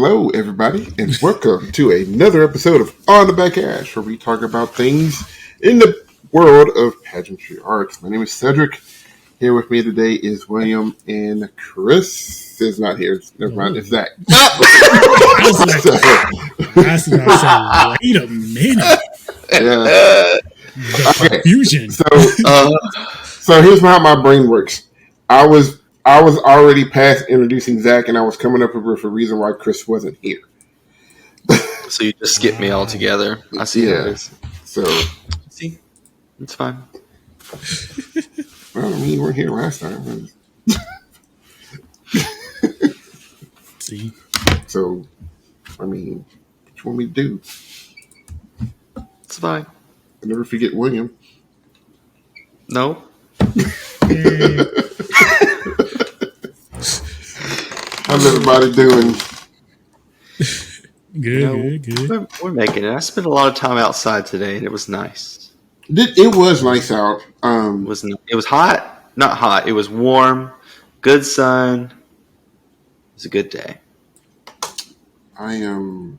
Hello, everybody, and welcome to another episode of On the Back Ash, where we talk about things in the world of pageantry arts. My name is Cedric. Here with me today is William, and Chris is not here. Never mind, it's Zach. I was going to say, wait a minute. Yeah. The confusion. So here's how my brain works. I was already past introducing Zach, and I was coming up with a reason why Chris wasn't here. So you just skip me altogether. I see how it is. So see, it's fine. Well, I mean, you weren't here last time. See? So, I mean, what you want me to do? It's fine. I never forget William. No. How's everybody doing? Good. We're making it. I spent a lot of time outside today, and it was nice. It was nice out. It was hot? Not hot. It was warm. Good sun. It was a good day. I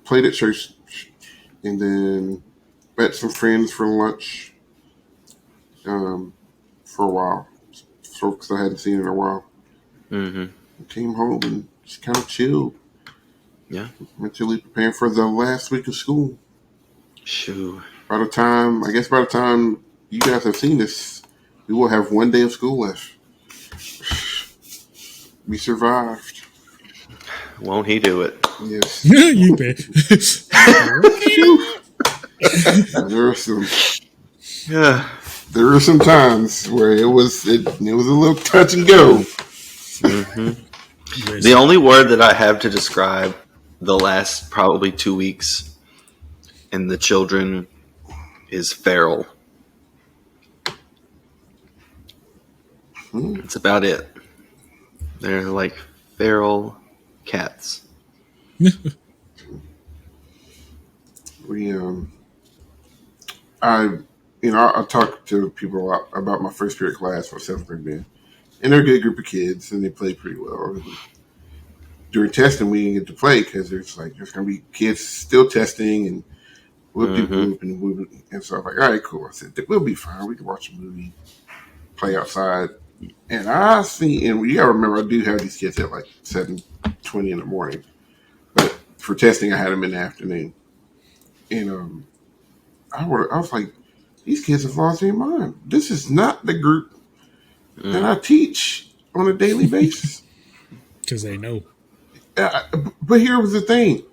played at church, and then met some friends for lunch. For a while, folks I hadn't seen in a while. Mm-hmm. Came home and just kind of chilled. Yeah. Mentally preparing for the last week of school. Shoo. By the time you guys have seen this, we will have 1 day of school left. We survived. Won't he do it? Yes. You bet. There were some times where it was a little touch and go. Mm-hmm. The only word that I have to describe the last probably 2 weeks and the children is feral. That's about it. They're like feral cats. I talk to people a lot about my first period class for 7th grade band, and they're a good group of kids, and they play pretty well. During testing, we didn't get to play because there's going to be kids still testing and whoop and so I was like, all right, cool. I said we'll be fine. We can watch a movie, play outside, and you gotta remember I do have these kids at like 7:20 in the morning, but for testing I had them in the afternoon, and I was like, these kids have lost their mind. This is not the group that I teach on a daily basis. Because they know. But here was the thing.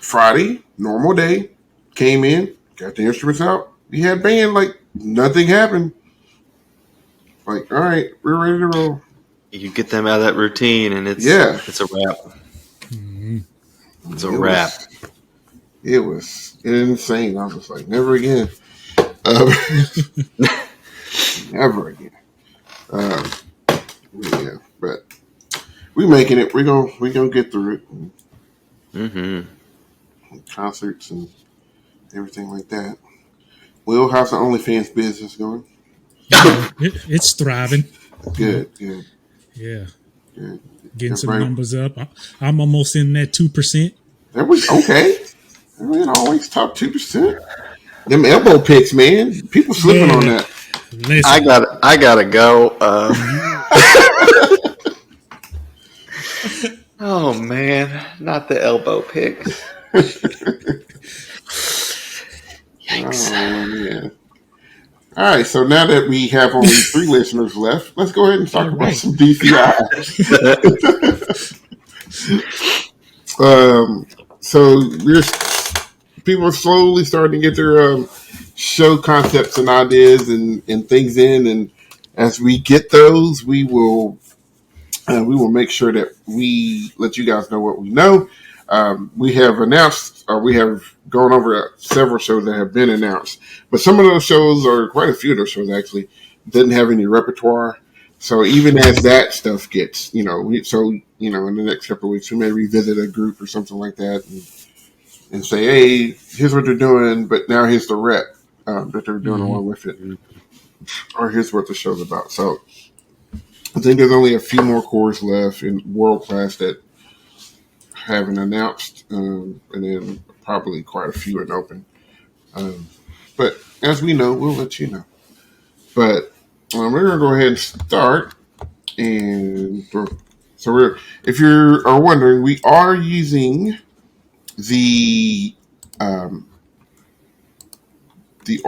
Friday, normal day, came in, got the instruments out. We had band, like nothing happened. Like, all right, we're ready to roll. You get them out of that routine, and it's a wrap. Mm-hmm. It's a wrap. It was insane. I was just like, never again. Never again. Yeah, but we making it. We gonna get through it. Mm-hmm. Concerts and everything like that. Will, how's the OnlyFans business going? It's thriving. Good. Yeah. Good. Getting some numbers up. I'm almost in that 2%. That was okay. I mean, always top 2%. Them elbow picks, man. People slipping on that. Listen. I gotta go. Oh man, not the elbow picks. Yikes. Oh man. All right, so now that we have only 3 listeners left, let's go ahead and talk about some DCI. So people are slowly starting to get their show concepts and ideas and things in, and as we get those, we will make sure that we let you guys know what we know. We have announced, or we have gone over several shows that have been announced, but some of those shows, or quite a few of those shows actually, didn't have any repertoire. So even as that stuff gets, in the next couple of weeks, we may revisit a group or something like that and say, hey, here's what they're doing, but now here's the rep that they're doing along with it. Or here's what the show's about. So I think there's only a few more cores left in world class that haven't announced, and then probably quite a few in open. Um, but as we know, we'll let you know. But we're gonna go ahead and start. And so if you are wondering, we are using the um, the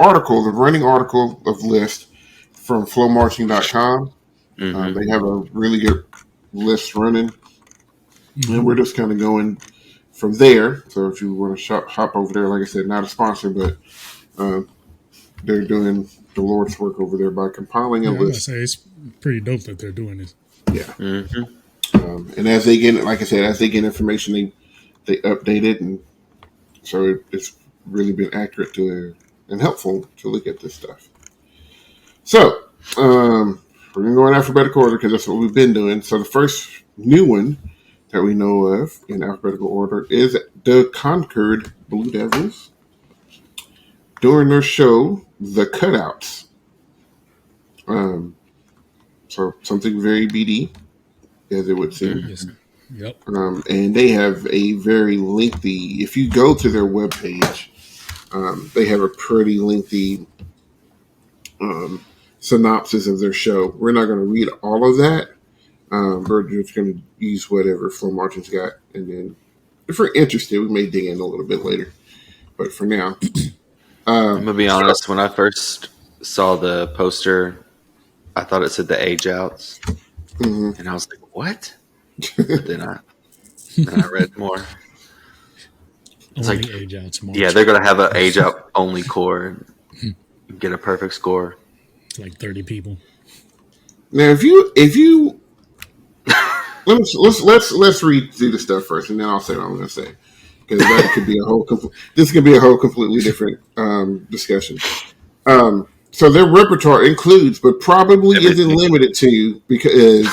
running article of list from flowmarching.com. Mm-hmm. They have a really good list running, and we're just kind of going from there. So if you want to hop over there, like I said, not a sponsor, but uh, they're doing the Lord's work over there by compiling a Yeah, I must list. say it's pretty dope that they're doing this. Yeah. Mm-hmm. And as they get, like I said, as they get information, they update it, and so it's really been accurate and helpful to look at this stuff. So we're gonna go in alphabetical order because that's what we've been doing. So the first new one that we know of in alphabetical order is the Concord Blue Devils during their show, The Cutouts. So something very BD, as it would seem. Yes. Yep. And they have a very lengthy, if you go to their webpage, they have a pretty lengthy synopsis of their show. We're not going to read all of that. We're just going to use whatever Flow Martin's got. And then if we're interested, we may dig in a little bit later. But for now. I'm going to be honest. When I first saw the poster, I thought it said the age outs. Mm-hmm. And I was like, what? But then I read more. It's only like age outs. Yeah, they're going to have an age out only core. Get a perfect score. Like 30 people. Now, if you let's read through the stuff first, and then I'll say what I'm going to say, because that could be this could be a whole completely different discussion. So their repertoire includes, but probably isn't limited to, because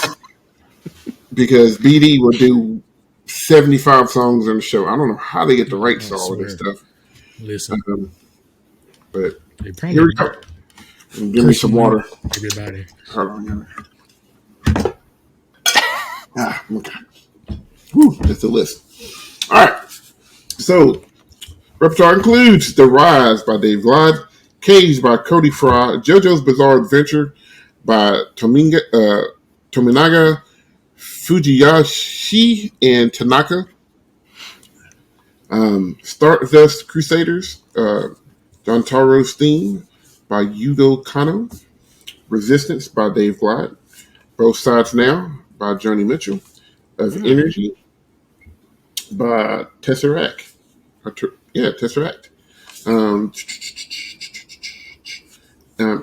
BD will do 75 songs on the show. I don't know how they get the rights to all of this stuff. Listen, but they here we go. Give me some water. Everybody. Hold on. Okay. Whew, that's the list. All right. So, repertoire includes The Rise by Dave Glide, Cage by Cody Fry, JoJo's Bizarre Adventure by Tominaga Fujiyashi and Tanaka, Stardust Crusaders, Jontaro's Theme by Yugo Kano, Resistance by Dave Glide, Both Sides Now by Joni Mitchell, Of Energy by Tesseract. Tesseract.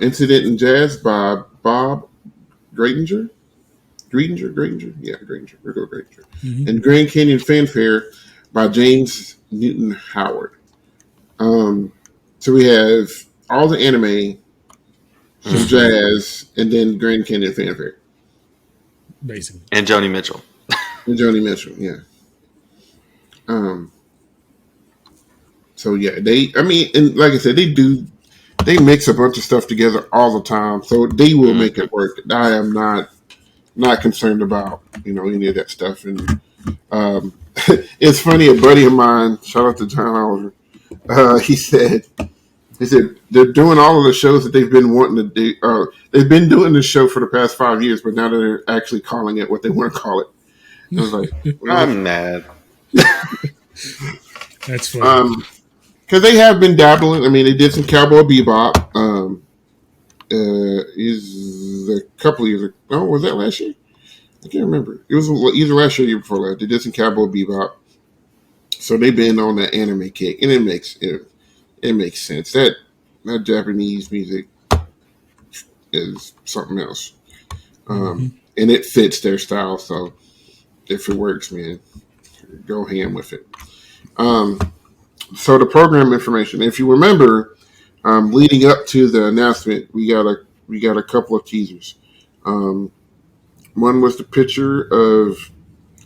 Incident in Jazz by Bob Gradinger. Gradinger? Yeah, Gradinger. We'll go Gradinger. Mm-hmm. And Grand Canyon Fanfare by James Newton Howard. So we have all the anime, some jazz, and then Grand Canyon Fanfare. Basically. And Joni Mitchell. Yeah. So yeah, and like I said, they mix a bunch of stuff together all the time, so they will make it work. I am not concerned about any of that stuff. And it's funny, a buddy of mine, shout out to John Oliver, he said they're doing all of the shows that they've been wanting to do. They've been doing this show for the past 5 years, but now they're actually calling it what they want to call it. I was like, I'm mad. That's funny. Because they have been dabbling. I mean, they did some Cowboy Bebop. Is a couple of years ago. Oh, was that last year? I can't remember. It was either last year or year before that. They did some Cowboy Bebop. So they've been on that anime kick, and it makes sense. That Japanese music is something else, and it fits their style. So if it works, man, go ham with it. So the program information, if you remember, leading up to the announcement, we got a couple of teasers. One was the picture of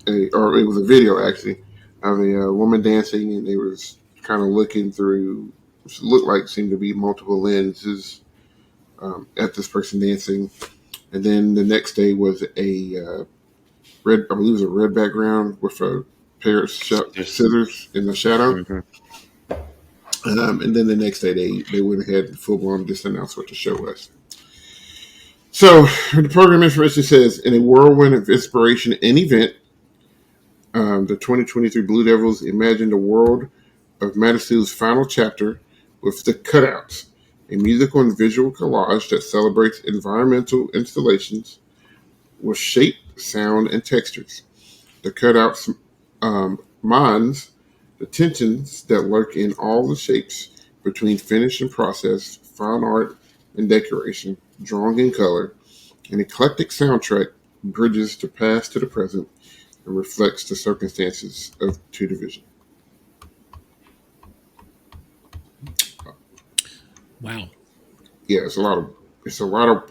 it was a video actually of a woman dancing, and they was kind of looking through, which seemed to be multiple lenses at this person dancing. And then the next day was a red background with a pair of scissors in the shadow. Mm-hmm. And then the next day they went ahead and full blown just announced what the show was. So the program information says, in a whirlwind of inspiration and event, the 2023 Blue Devils imagined a world of Matisu's final chapter with the cutouts, a musical and visual collage that celebrates environmental installations with shape, sound, and textures. The cutouts mines the tensions that lurk in all the shapes between finish and process, fine art and decoration, drawing in color. An eclectic soundtrack bridges the past to the present and reflects the circumstances of Two Division. Wow. Yeah, it's a lot of.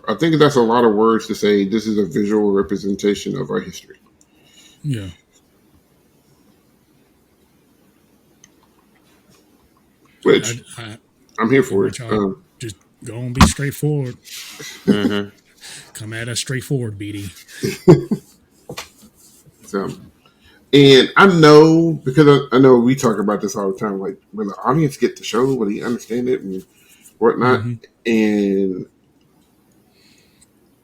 I think that's a lot of words to say. This is a visual representation of our history. Yeah. Which I'm here for it. Just go and be straightforward. Mm-hmm. Come at us straightforward, BD. So, and I know, because I know we talk about this all the time. Like, when the audience get the show, will they understand it and whatnot? Mm-hmm. And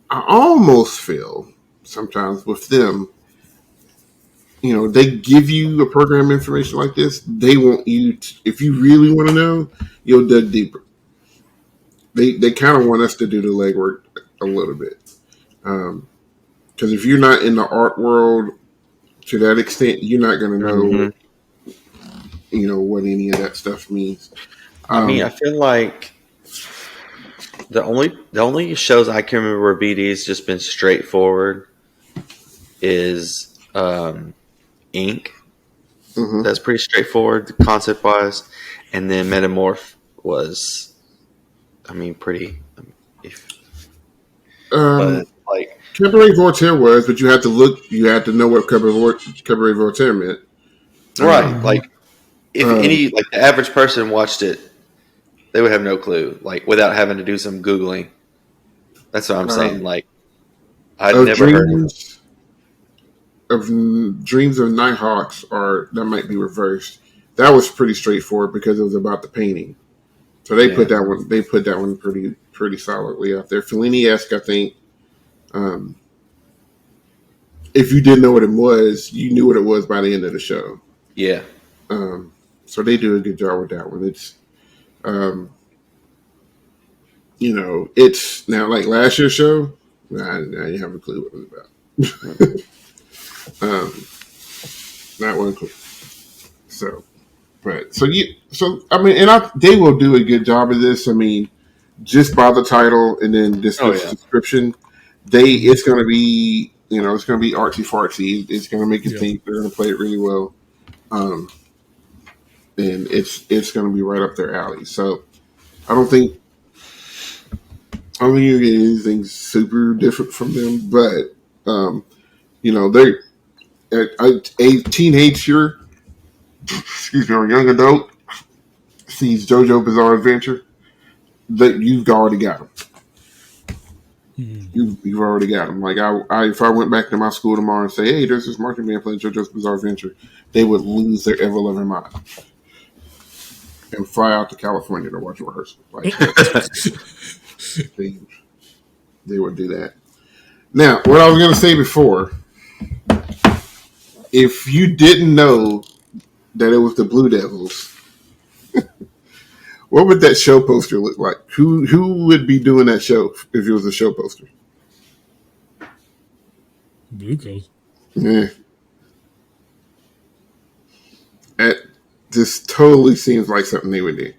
I almost feel sometimes with them, they give you a program information like this. They want you to, if you really want to know, you'll dig deeper. They kind of want us to do the legwork a little bit. Because if you're not in the art world to that extent, you're not going to know, what any of that stuff means. I mean, I feel like the only shows I can remember where BD's just been straightforward is Ink. Mm-hmm. That's pretty straightforward concept wise, and then Metamorph was, pretty. But like Cabaret Voltaire was, but you had to look. You had to know what Cabaret Voltaire meant, right? Like if the average person watched it, they would have no clue, like without having to do some googling. That's what I'm saying. Like I'd never heard of Dreams of Nighthawks, or that might be reversed. That was pretty straightforward because it was about the painting. So they put that one. They put that one pretty solidly out there. Fellini-esque, I think. If you didn't know what it was, you knew what it was by the end of the show. Yeah. So they do a good job with that one. It's, it's now like last year's show. Nah, you have a clue what it was about. Not one clue. So, right. They will do a good job of this. I mean, just by the title and then this description, it's going to be, it's going to be artsy fartsy. It's going to make you think. They're going to play it really well, and it's going to be right up their alley. So, I don't think you're getting anything super different from them, but they a teenager, or young adult sees JoJo Bizarre Adventure, that you've already got them. You've already got them. Like if I went back to my school tomorrow and say, "Hey, there's this marching band playing JoJo's Bizarre Adventure," they would lose their ever loving mind and fly out to California to watch a rehearsal. Like they would do that. Now, what I was going to say before, if you didn't know that it was the Blue Devils, what would that show poster look like? Who would be doing that show if it was a show poster? Blue Coast. Yeah. This totally seems like something they would do.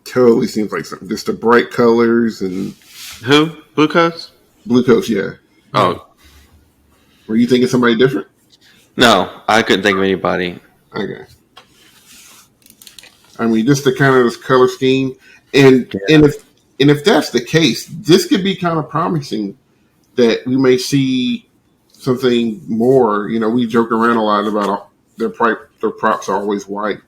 Totally seems like something. Just the bright colors and... Who? Blue Coast? Blue Coast, yeah. Oh. Were you thinking somebody different? No, I couldn't think of anybody. Okay. I mean, just the kind of this color scheme. And if that's the case, this could be kind of promising that we may see something more. We joke around a lot about their props are always white.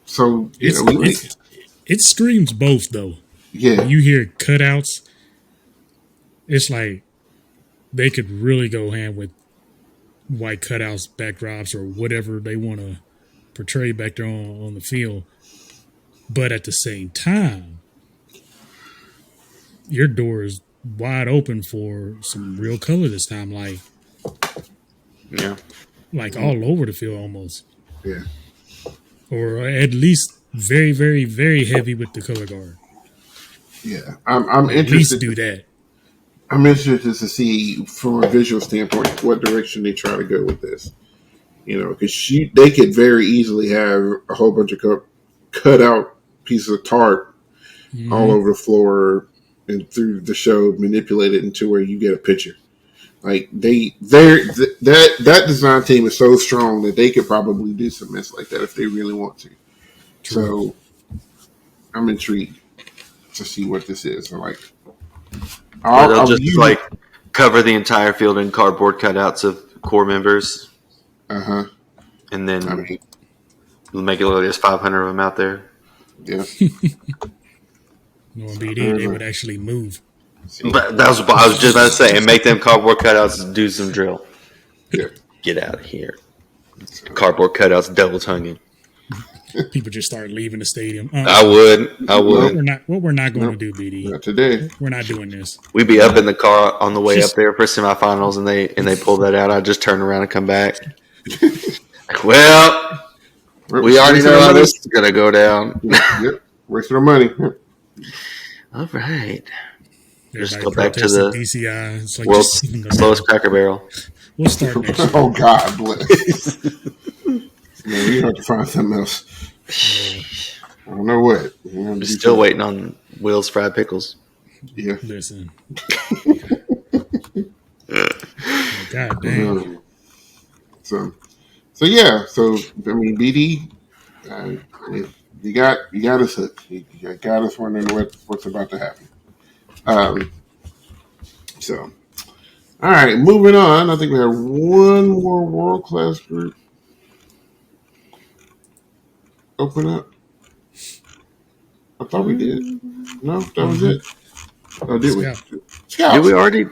So it screams both though. Yeah. When you hear cutouts, it's like they could really go hand with white cutouts, backdrops, or whatever they want to portray back there on the field. But at the same time, your door is wide open for some real color this time, Yeah. like all over the field almost, Yeah. or at least very, very, very heavy with the color guard. Yeah. I'm At least interested. do that. I'm interested to see from a visual standpoint what direction they try to go with this. Because they could very easily have a whole bunch of cut out pieces of tarp all over the floor and through the show, manipulate it into where you get a picture. Like that design team is so strong that they could probably do some mess like that if they really want to. True. So I'm intrigued to see what this is. Like, Or they'll just like cover the entire field in cardboard cutouts of core members. And then make it look like there's 500 of them out there. Yeah. No, BD, they would actually move. But that was what I was just about to say. And make them cardboard cutouts do some drill. Yeah. Get out of here. Cardboard cutouts double tonguing. People just start leaving the stadium. I would. What we're not going to do, BD. Not today. We're not doing this. We'd be up in the car on the way up there for semifinals, and they pull that out. I'd just turn around and come back. Well, we already know how this is going to go down. Yep. Wasting our money. All right. Just Everybody go back to the DCI. It's like world's slowest Cracker Barrel. We'll start next year. Oh, God bless. Man, we have to find something else. I don't know what. We're still waiting on Will's fried pickles. Yeah. Listen. God damn. So yeah. So I mean, BD, you got us hooked. You got us wondering what's about to happen. So, all right, moving on. I think we have one more world class group open up. I thought we did. No, that was it. Oh, did we? Scouts. Did we already?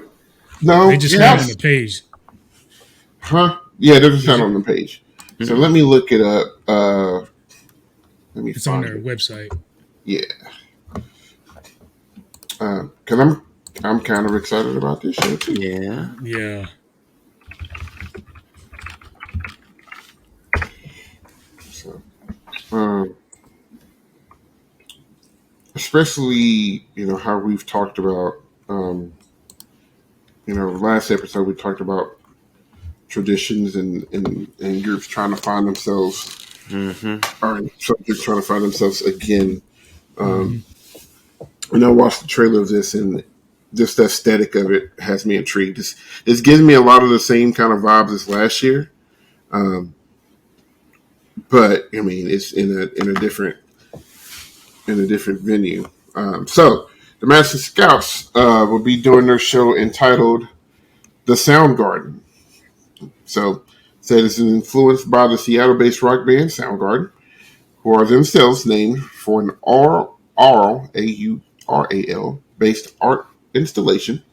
No, they just got on the page. Huh? Yeah, there's a sound on the page. Mm-hmm. So let me look it up. It's on their website. Yeah. Because I'm kind of excited about this show too. Yeah. Yeah. So, especially how we've talked about, last episode we talked about traditions and groups trying to find themselves, or subjects trying to find themselves again. And I watched the trailer of this, and just the aesthetic of it has me intrigued. This gives me a lot of the same kind of vibes as last year, but I mean it's in a different venue. So the Madison Scouts will be doing their show entitled "The Soundgarden." So, said it's influenced by the Seattle-based rock band Soundgarden, who are themselves named for an RAL based art installation.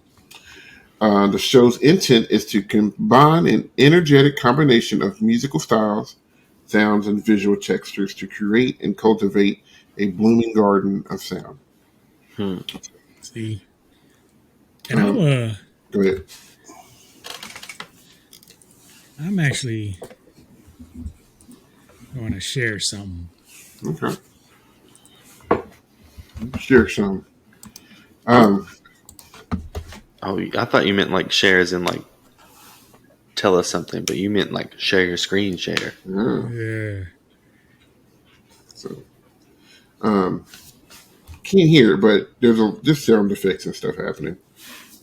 The show's intent is to combine an energetic combination of musical styles, sounds, and visual textures to create and cultivate a blooming garden of sound. See, and I'll go ahead. I'm actually going to share something. Okay. Share something. Oh, I thought you meant like shares and like tell us something, but you meant like share your screen share. Yeah. So, can't hear it, but there's just sound effects and stuff happening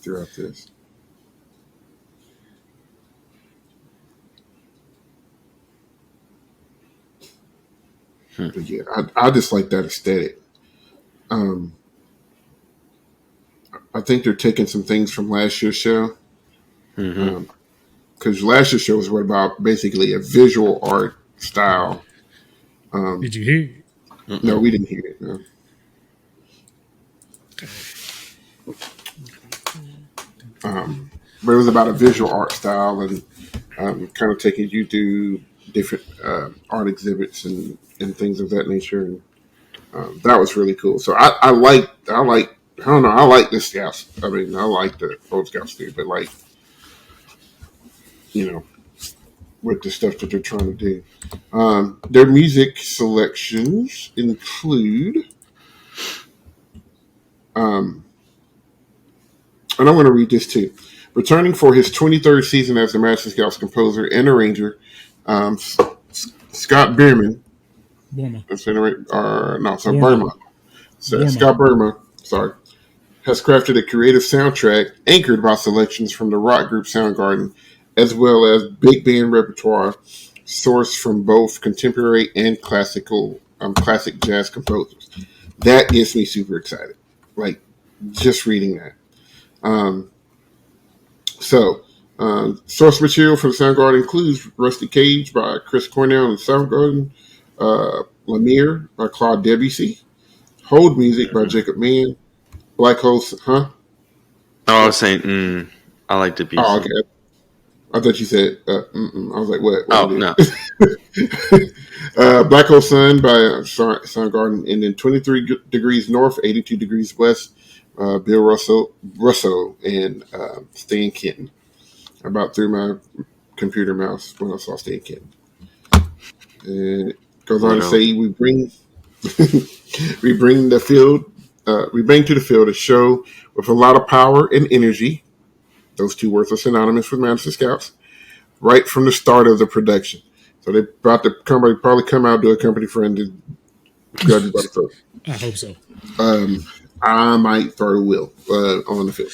throughout this. But yeah, I just like that aesthetic. I think they're taking some things from last year's show. Because last year's show was about basically a visual art style. Did you hear it? No, we didn't hear it. No. but it was about a visual art style and kind of taking you through different art exhibits and things of that nature. And that was really cool. So I like I don't know, I like the Scouts. I mean, I like the old Scouts too, but like, you know, with the stuff that they're trying to do. Their music selections include, and I'm going to read this too. Returning for his 23rd season as the Madison Scouts composer and arranger, Scott Bierman. Borma. I'm saying it right. No, sorry, Borma. Burma. So, Scott Burma, sorry, has crafted a creative soundtrack anchored by selections from the rock group Soundgarden, as well as big band repertoire sourced from both contemporary and classic jazz composers. That gets me super excited. Like, just reading that. Source material for the Soundgarden includes Rusty Cage by Chris Cornell and Soundgarden, Lemire by Claude Debussy, Hold Music by Jacob Mann, Black Hole, huh? Oh, I was saying, I like Debussy. Oh, okay. I thought you said, I was like, what? Oh, no. Black Hole Sun by Soundgarden, and then 23 Degrees North, 82 Degrees West, Bill Russo, and Stan Kenton. I about threw my computer mouse when I saw Stan Kenton. And it goes on to say, we bring the field, we bring to the field a show with a lot of power and energy. Those two words are synonymous with Madison Scouts. Right from the start of the production, so they brought the company probably come out, do a company friend to judge by the throat. I hope so. I might throw a wheel on the field.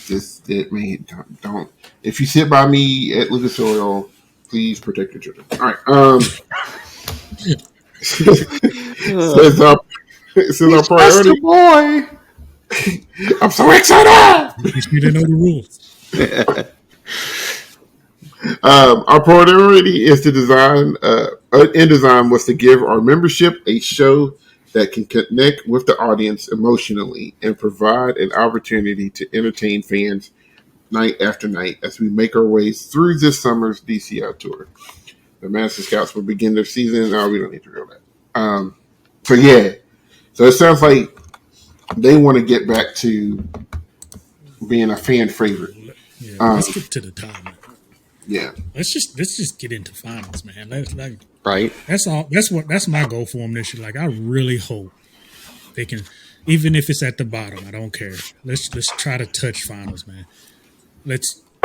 Just man, don't. If you sit by me at Lucas Oil, please protect your children. All right. Says our priority. Boy. I'm so excited. You didn't know the rules. Our priority is to design. In design was to give our membership a show that can connect with the audience emotionally and provide an opportunity to entertain fans night after night as we make our way through this summer's DCI tour. The Madison Scouts will begin their season. No, we don't need to go that. So it sounds like they want to get back to being a fan favorite. Yeah, let's get to the top. Man. Yeah, let's just get into finals, man. Right. That's my goal for them this year. Like, I really hope they can, even if it's at the bottom. I don't care. Let's try to touch finals, man.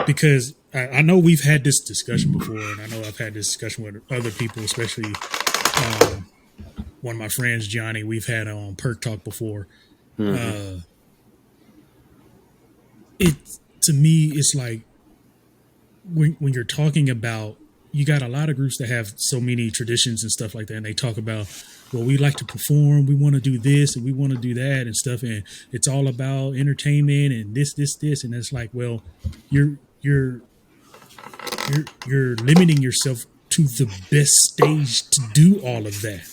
Because I know we've had this discussion before, and I know I've had this discussion with other people, especially one of my friends, Johnny. We've had on Perk Talk before. Mm-hmm. To me, it's like when you're talking about, you got a lot of groups that have so many traditions and stuff like that, and they talk about, well, we like to perform, we want to do this and we want to do that and stuff, and it's all about entertainment and this, and it's like, well, you're limiting yourself to the best stage to do all of that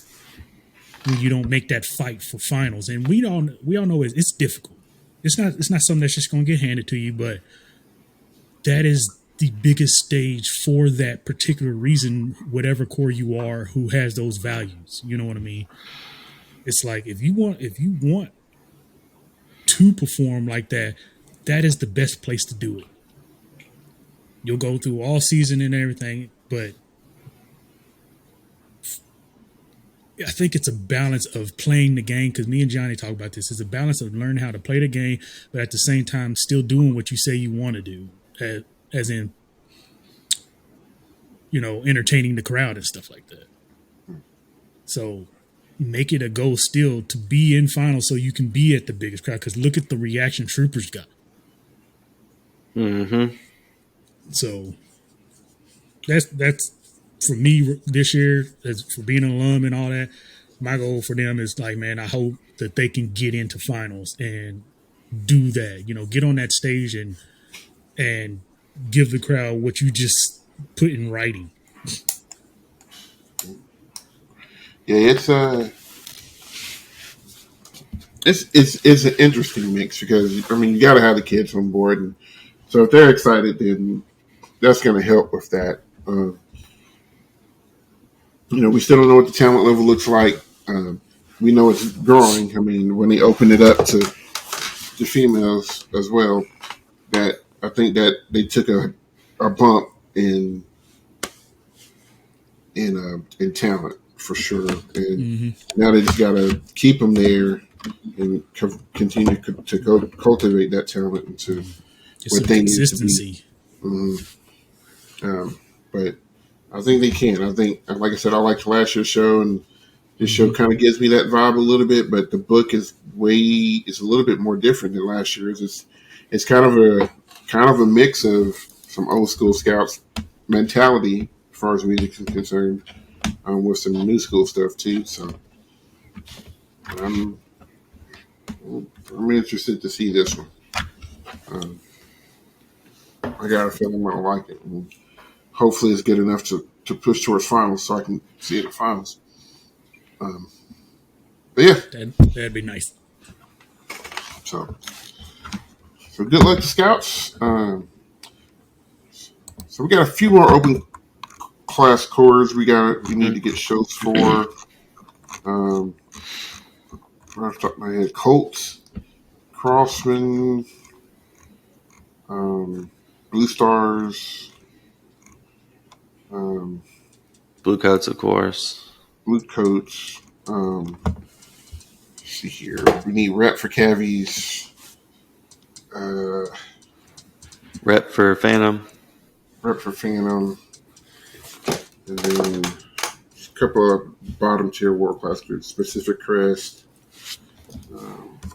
when you don't make that fight for finals. And we all know it's difficult. It's not something that's just going to get handed to you, but that is the biggest stage for that particular reason, whatever core you are, who has those values. You know what I mean? It's like, if you want to perform like that, that is the best place to do it. You'll go through all season and everything, but I think it's a balance of playing the game, because me and Johnny talk about this. It's a balance of learning how to play the game, but at the same time still doing what you say you want to do, as in, entertaining the crowd and stuff like that. So make it a goal still to be in finals so you can be at the biggest crowd, because look at the reaction Troopers got. Mm-hmm. So that's for me this year, as for being an alum and all that. My goal for them is like, man, I hope that they can get into finals and do that. Get on that stage and give the crowd what you just put in writing. Yeah, it's an interesting mix because I mean you got to have the kids on board, and so if they're excited, then that's going to help with that. We still don't know what the talent level looks like. We know it's growing. I mean, when they open it up to females as well, that I think that they took a bump in talent for sure, and now they just got to keep them there and continue to cultivate that talent into Just what some they need to be. consistency. But I think they can. I think, like I said, I liked last year's show, and this show kind of gives me that vibe a little bit. But the book is a little bit more different than last year's. It's kind of a mix of some old school Scouts mentality as far as music is concerned, with some new school stuff too. So I'm interested to see this one. I got a feeling I'm gonna like it. And hopefully, it's good enough to push towards finals, so I can see it at finals. But yeah, That'd be nice. so good luck to Scouts. So we got a few more open class cores we need to get shows for. Right off the top of my head, Colts, Crossman, Blue Stars, Blue Coats, of course. Blue Coats. Let's see here. We need rep for Cavies. Rep for Phantom. Rep for Phantom. And then a couple of bottom tier world class groups. Pacific Crest.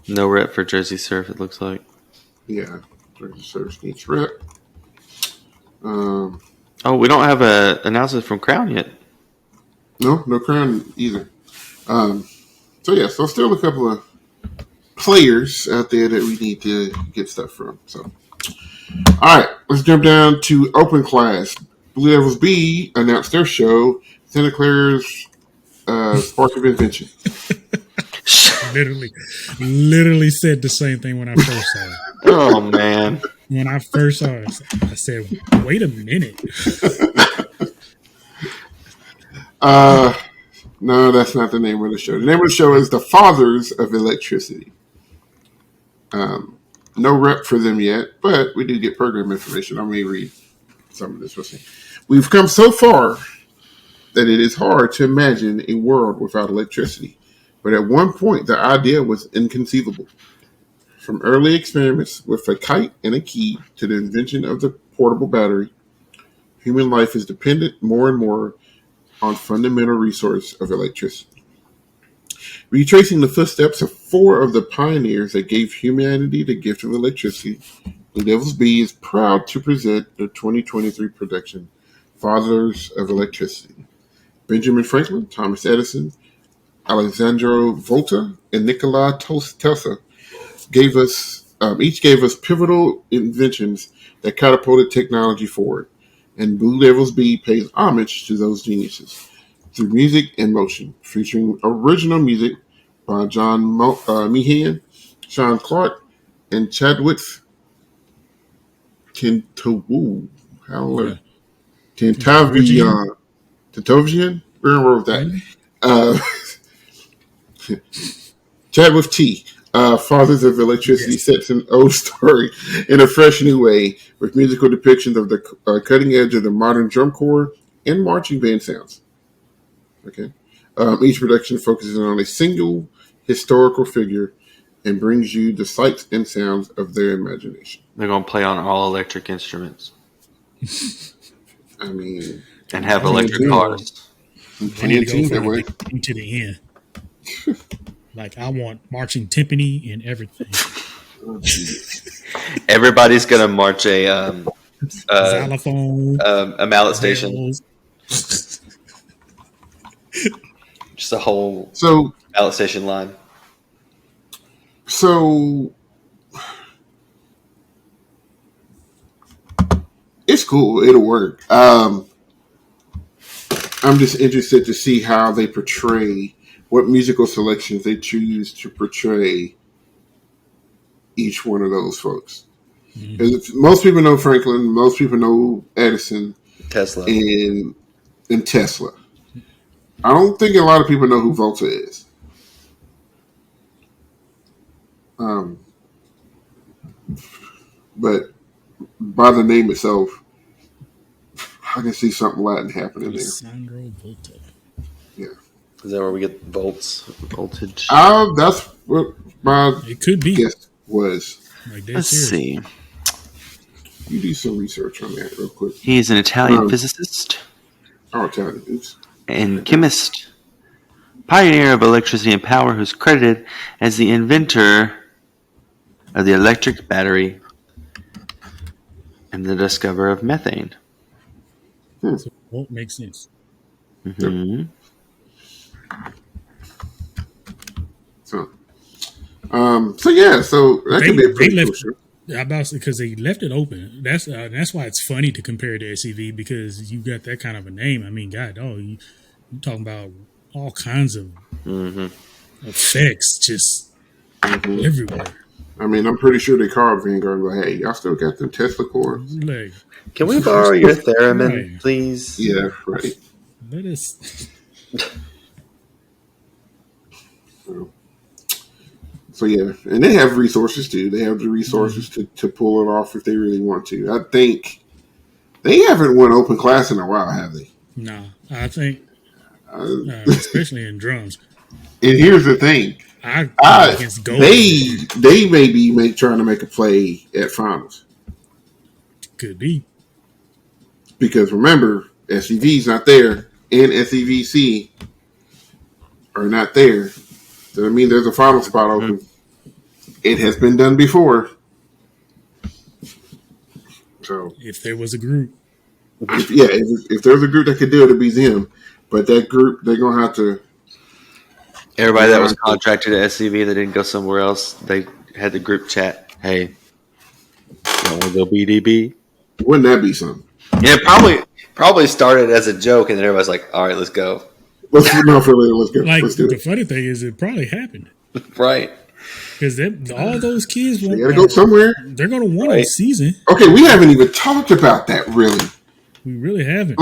No rep for Jersey Surf, it looks like. Yeah. Jersey Surf needs rep. We don't have an announcement from Crown yet. No Crown either. So still a couple of players out there that we need to get stuff from. So, all right, let's jump down to open class. Blue Devils B announced their show, Santa Clara's Spark of Invention. literally said the same thing when I first saw it. Oh man! When I first saw it, I said, "Wait a minute." No, that's not the name of the show. The name of the show is The Fathers of Electricity. No rep for them yet, but we do get program information. I may read some of this. We'll see. We've come so far that it is hard to imagine a world without electricity. But at one point, the idea was inconceivable. From early experiments with a kite and a key to the invention of the portable battery, human life is dependent more and more on fundamental resource of electricity. Retracing the footsteps of four of the pioneers that gave humanity the gift of electricity, Blue Devils B is proud to present the 2023 production, Fathers of Electricity. Benjamin Franklin, Thomas Edison, Alessandro Volta, and Nikola Tesla each gave us pivotal inventions that catapulted technology forward, and Blue Devils B pays homage to those geniuses through music and motion, featuring original music by John Meehan, Sean Clark, and Chadwick Tentavian. Tentavian? We're going to roll with that. Chadwick T. Fathers of Electricity sets an old story in a fresh new way with musical depictions of the cutting edge of the modern drum corps and marching band sounds. Okay. Each production focuses on a single historical figure and brings you the sights and sounds of their imagination. They're going to play on all electric instruments. I mean... And have electric cars. Plenty to go from the beginning to the end. Like, I want marching timpani and everything. Everybody's going to march a xylophone, a mallet station. Just a whole mallet station line. So it's cool. It'll work. I'm just interested to see how they portray, what musical selections they choose to portray each one of those folks. Most people know Franklin. Most people know Edison, Tesla. and Tesla. I don't think a lot of people know who Volta is. But by the name itself, I can see something Latin happening there. Alessandro Volta. Yeah. Is that where we get voltage? That's what my It could be. guess was. Like, Let's see. You do some research on that real quick. He is an Italian physicist Oops. and chemist, pioneer of electricity and power, who's credited as the inventor of the electric battery and the discoverer of methane. So it won't make sense. Mm-hmm. So that could be a pretty cool show. Because they left it open. That's why it's funny to compare it to SCV, because you got that kind of a name. I mean, God, you talking about all kinds of effects just everywhere. I mean, I'm pretty sure they called Vanguard and go, hey, y'all still got them Tesla cores? Like, can we borrow your theremin, right. please? Yeah, right. Let us. So yeah, and they have resources too. They have the resources to pull it off if they really want to. I think they haven't won open class in a while, have they? No, I think, especially in drums. And here's the thing: against gold. They may be trying to make a play at finals. Could be, because remember, SEV's not there, and SEVC are not there. So I mean, there's a final spot open. It has been done before. So if there was a group, if there's a group that could do it, it'd be them. But that group, they're gonna have to. Everybody that was contracted at SCV that didn't go somewhere else, they had the group chat. Hey, you want to go BDB? Wouldn't that be something? Yeah, probably started as a joke, and then everybody's like, "All right, let's go." Let's go. Like, let's do the it. funny thing is, it probably happened, right? Because all those kids They gotta go somewhere. They're gonna win a season. Okay, we haven't even talked about that really. We really haven't.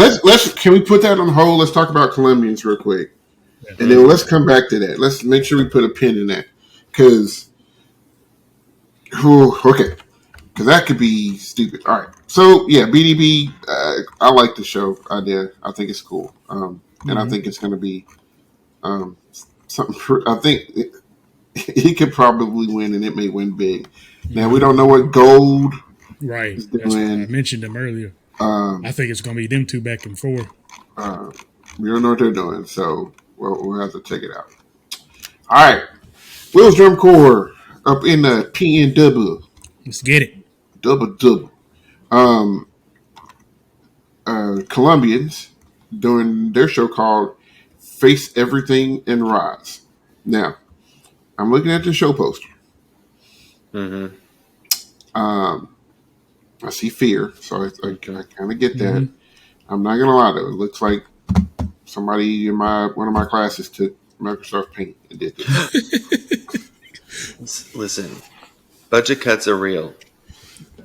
Can we put that on hold? Let's talk about Colombians real quick, and then let's come back to that. Let's make sure we put a pin in that because that could be stupid. All right, so yeah, BDB. I like the show idea. I think it's cool. And I think it's going to be something. I think he could probably win, and it may win big. Now we don't know what Gold right is doing. That's why I mentioned them earlier. I think it's going to be them two back and forth. We don't know what they're doing, so we'll have to check it out. All right, Will's Drum Corps up in the PNW. Let's get it. Double. Colombians doing their show called Face Everything and Rise. Now, I'm looking at the show poster. Mm-hmm. I see fear, so I kind of get that. I'm not gonna lie though; it looks like somebody in one of my classes took Microsoft Paint and did this. Listen, budget cuts are real.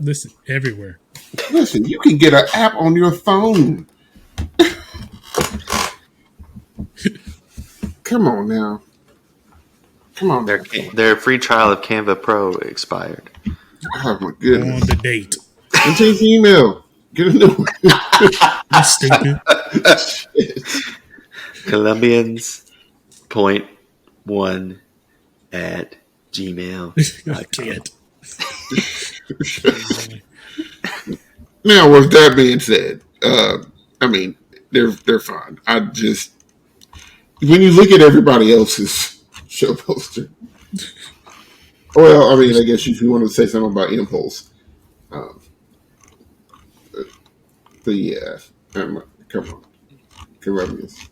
Listen, everywhere. Listen, you can get an app on your phone. Come on now. Their free trial of Canva Pro expired. Oh my goodness. On the date. And change the email. Get a new one. That's stupid. Colombians.1 at gmail.com. I can't. Now, with that being said, I mean, they're fine. I just, when you look at everybody else's show poster, well, I mean, I guess if you want to say something about Impulse, but yeah, come on, Colombians.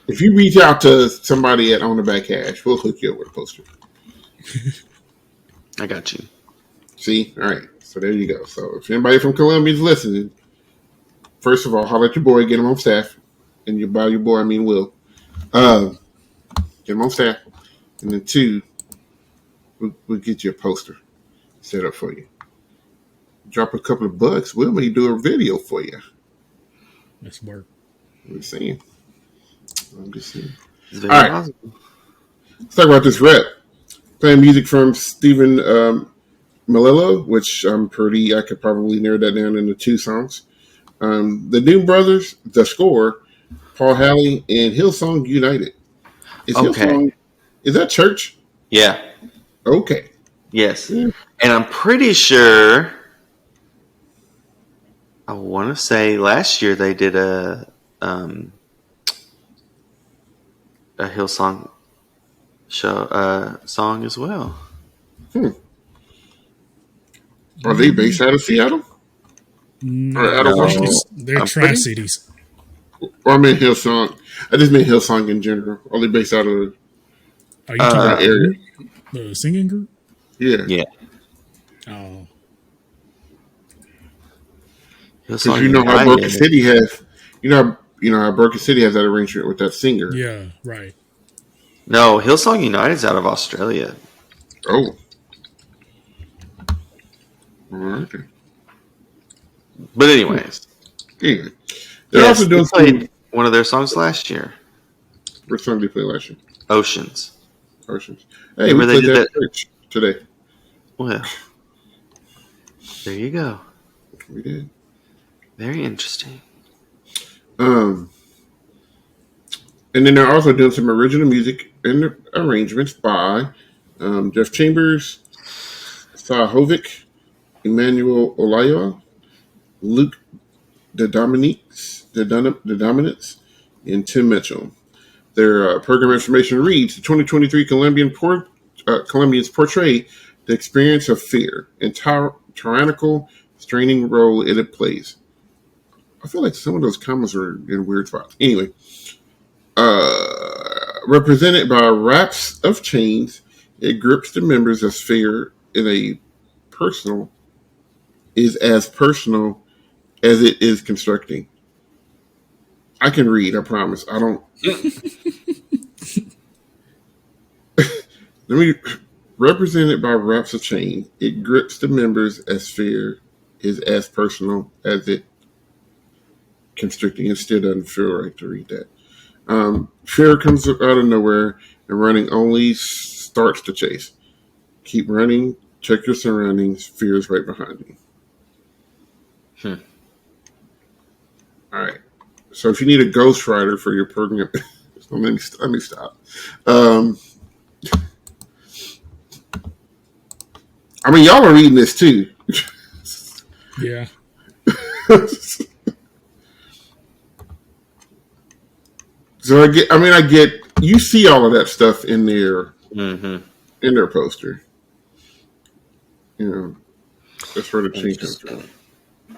If you reach out to somebody at On the Back Hash, we'll hook you up with a poster. I got you. See? All right. So there you go. So if anybody from Columbia is listening, first of all, holler at your boy, get him on staff. And by your boy, I mean Will. Get him on staff. And then two, we'll get you a poster set up for you. Drop a couple of bucks, we may do a video for you. That's work. I'm just saying. I'm just saying. It's All very right, possible. let's talk about this rep. Playing music from Stephen Malillo, which I could probably narrow that down into 2 songs. The Doom Brothers, The Score, Paul Halley, and Hillsong United. Is Okay. Hillsong, is that church? Yeah. Okay. Yes. Yeah. And I'm pretty sure, I want to say last year they did a Hillsong show song as well. Are they based out of Seattle? No, Or out of Washington? they're I'm Tri pretty- Cities. Or I meant Hillsong. I just meant Hillsong in general. Are they based out of Are you talking about the area? group? The singing group? Yeah. Yeah. Oh, Because Hillsong you know how Broken United. City has, you know how Broken City has that arrangement with that singer. yeah, right. No, Hillsong United's out of Australia. Oh. All right. But anyways, Anyway, they're yes, also we doing played one of their songs last year, What song did they play last year? Oceans. Oceans. Hey, Remember we they played did that that- at church today. Well, there you go. We did. Very interesting. And then they're also doing some original music and arrangements by Jeff Chambers, Sahovic, Emmanuel Olayo, Luke the Dominants, and Tim Mitchell. Their program information reads: the 2023 Colombians portray the experience of fear and tyrannical, straining role it plays. I feel like some of those comments are in weird spots. Anyway, represented by wraps of chains, it grips the members as fear is as personal as it is constructing. I can read, I promise. I don't. Let me. Represented by wraps of chain, it grips the members as fear is as personal as it constricting. It still doesn't feel right to read that. Fear comes out of nowhere, and running only starts the chase. Keep running. Check your surroundings. Fear is right behind you. All right. So if you need a ghostwriter for your program, so let me stop. I mean, y'all are reading this too. Yeah. So I get. You see all of that stuff in their poster. You know, that's where the change comes from.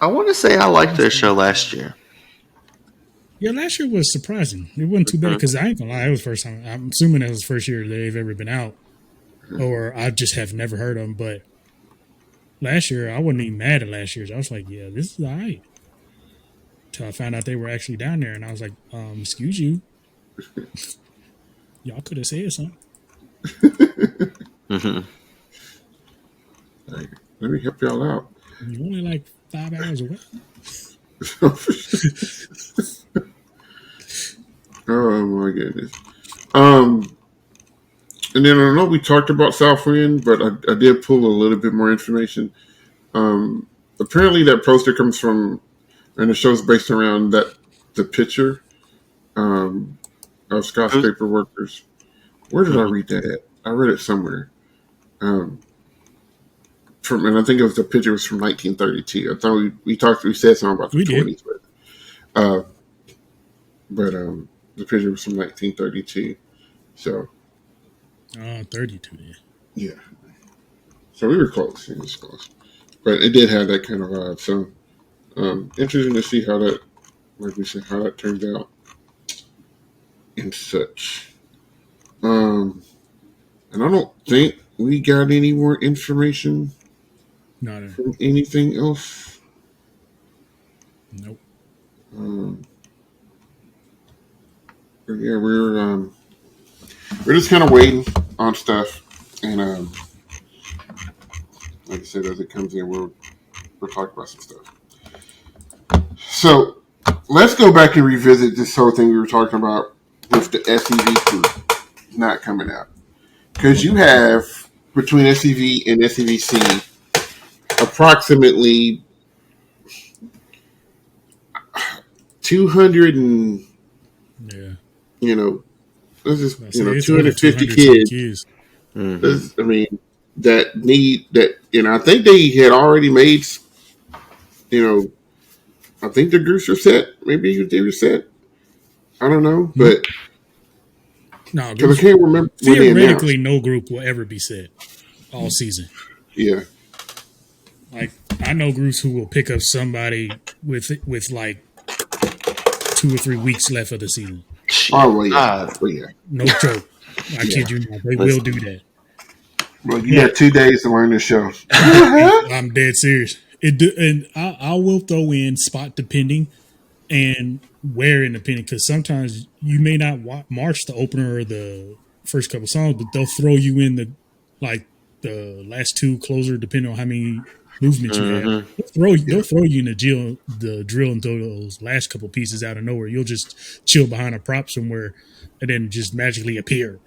I want to say I liked their show last year. Yeah, last year was surprising. It wasn't too bad because I ain't gonna lie, it was the first time. I'm assuming it was the first year they've ever been out, or I just have never heard of them. But last year, I wasn't even mad at last year's. I was like, yeah, this is all right. Till I found out they were actually down there, and I was like, excuse you, y'all could have said something. Like, let me help y'all out. You're only like 5 hours away. Oh my goodness. And then I know we talked about Southwind, but I did pull a little bit more information. Apparently that poster comes from, and the show's based around the picture of skyscraper workers. Where did I read that at? I read it somewhere. And I think it was the picture was from 1932. I thought we said something about the We did. 20s, but the picture was from 1932. So 32 then. yeah, so we were close. It was close, but it did have that kind of vibe. So interesting to see how that, like we said, how that turns out and such. And I don't think we got any more information No. from anything else. Nope. But yeah, we're just kind of waiting on stuff, and like I said, as it comes in, we'll talk about some stuff. So let's go back and revisit this whole thing we were talking about with the SEV crew not coming out. Because you have, between SEV and SEVC, approximately 200 and, this is, 250 kids. Mm-hmm. I mean, that need that, I think they had already made, I think the groups are set. Maybe they were set. I don't know, but no, because I can't remember theoretically, no group will ever be set all season. Yeah, like I know groups who will pick up somebody with like 2 or 3 weeks left of the season. Oh well, yeah, no joke. I kid you not. They will do that. Well, you got 2 days to learn the show. I'm dead serious. And I will throw in spot depending and where independent, because sometimes you may not march the opener or the first couple songs, but they'll throw you in the last 2 closer depending on how many movements you have. They'll throw you in the drill and throw those last couple pieces out of nowhere. You'll just chill behind a prop somewhere and then just magically appear.